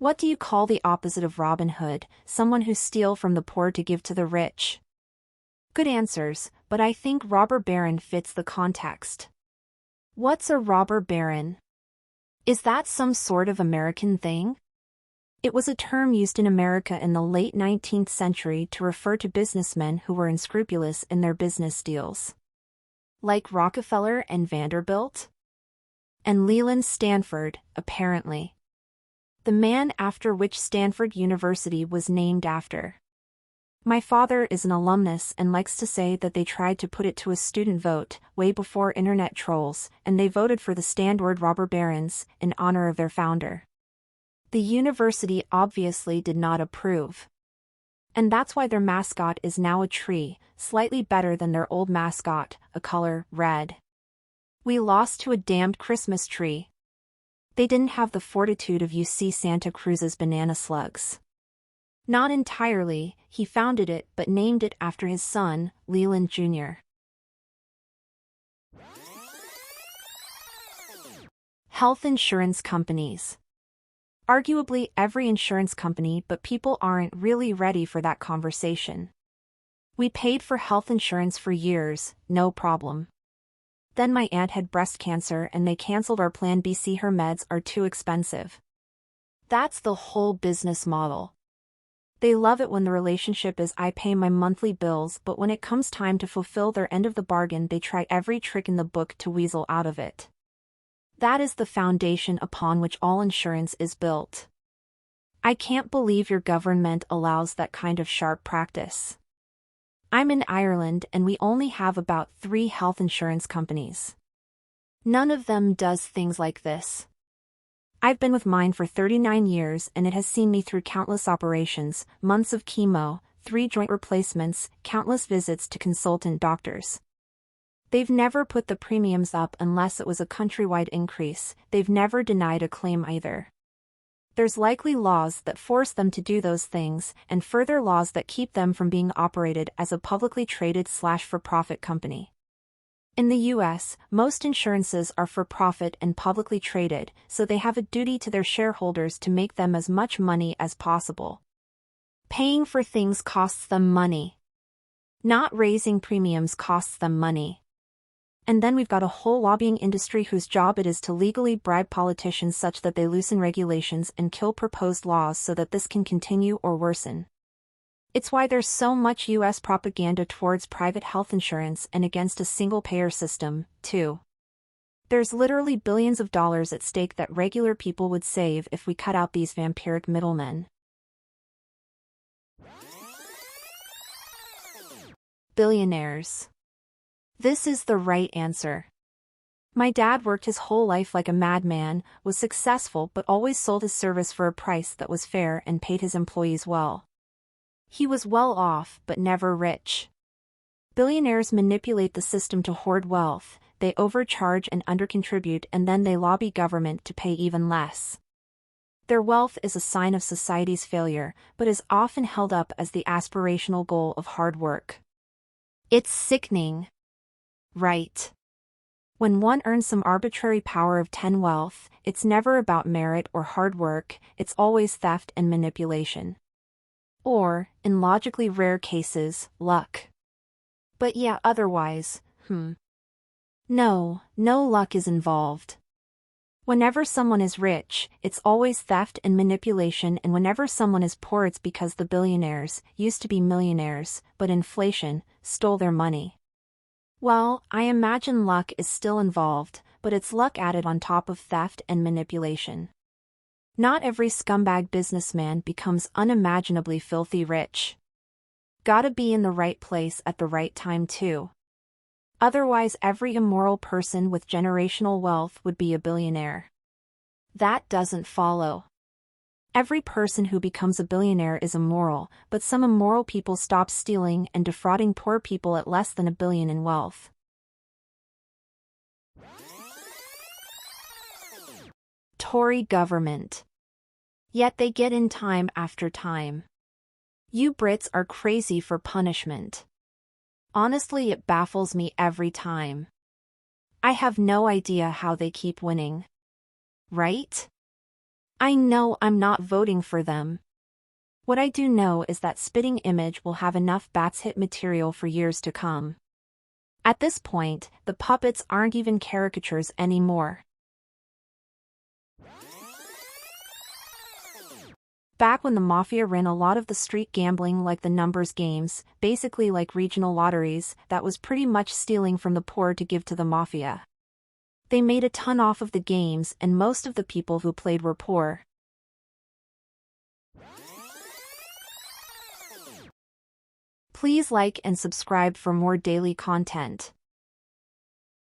What do you call the opposite of Robin Hood? Someone who steals from the poor to give to the rich. Good answers, but I think robber baron fits the context. What's a robber baron? Is that some sort of American thing? It was a term used in America in the late 19th century to refer to businessmen who were unscrupulous in their business deals. Like Rockefeller and Vanderbilt? And Leland Stanford, apparently. The man after which Stanford University was named after. My father is an alumnus and likes to say that they tried to put it to a student vote, way before internet trolls, and they voted for the standard robber barons, in honor of their founder. The university obviously did not approve. And that's why their mascot is now a tree, slightly better than their old mascot, a color, red. We lost to a damned Christmas tree. They didn't have the fortitude of UC Santa Cruz's banana slugs. Not entirely, he founded it but named it after his son, Leland Jr. Health insurance companies. Arguably every insurance company, but people aren't really ready for that conversation. We paid for health insurance for years, no problem. Then my aunt had breast cancer and they canceled our plan BC. Her meds are too expensive. That's the whole business model. They love it when the relationship is I pay my monthly bills, but when it comes time to fulfill their end of the bargain they try every trick in the book to weasel out of it. That is the foundation upon which all insurance is built. I can't believe your government allows that kind of sharp practice. I'm in Ireland and we only have about 3 health insurance companies. None of them does things like this. I've been with mine for 39 years and it has seen me through countless operations, months of chemo, 3 joint replacements, countless visits to consultant doctors. They've never put the premiums up unless it was a countrywide increase. They've never denied a claim either. There's likely laws that force them to do those things, and further laws that keep them from being operated as a publicly traded for-profit company. In the US, most insurances are for-profit and publicly traded, so they have a duty to their shareholders to make them as much money as possible. Paying for things costs them money. Not raising premiums costs them money. And then we've got a whole lobbying industry whose job it is to legally bribe politicians such that they loosen regulations and kill proposed laws so that this can continue or worsen. It's why there's so much US propaganda towards private health insurance and against a single-payer system, too. There's literally billions of dollars at stake that regular people would save if we cut out these vampiric middlemen. Billionaires. This is the right answer. My dad worked his whole life like a madman, was successful but always sold his service for a price that was fair and paid his employees well. He was well off but never rich. Billionaires manipulate the system to hoard wealth, they overcharge and undercontribute and then they lobby government to pay even less. Their wealth is a sign of society's failure, but is often held up as the aspirational goal of hard work. It's sickening. Right. When one earns some arbitrary power of 10 wealth, it's never about merit or hard work, it's always theft and manipulation. Or, in logically rare cases, luck. But yeah, otherwise, No luck is involved. Whenever someone is rich, it's always theft and manipulation, and whenever someone is poor it's because the billionaires, used to be millionaires, but inflation, stole their money. Well, I imagine luck is still involved, but it's luck added on top of theft and manipulation. Not every scumbag businessman becomes unimaginably filthy rich. Gotta be in the right place at the right time too. Otherwise every immoral person with generational wealth would be a billionaire. That doesn't follow. Every person who becomes a billionaire is immoral, but some immoral people stop stealing and defrauding poor people at less than $1 billion in wealth. Tory government. Yet they get in time after time. You Brits are crazy for punishment. Honestly, it baffles me every time. I have no idea how they keep winning. Right? I know I'm not voting for them. What I do know is that Spitting Image will have enough Bats hit material for years to come. At this point, the puppets aren't even caricatures anymore. Back when the Mafia ran a lot of the street gambling like the numbers games, basically like regional lotteries, that was pretty much stealing from the poor to give to the Mafia. They made a ton off of the games and most of the people who played were poor. Please like and subscribe for more daily content.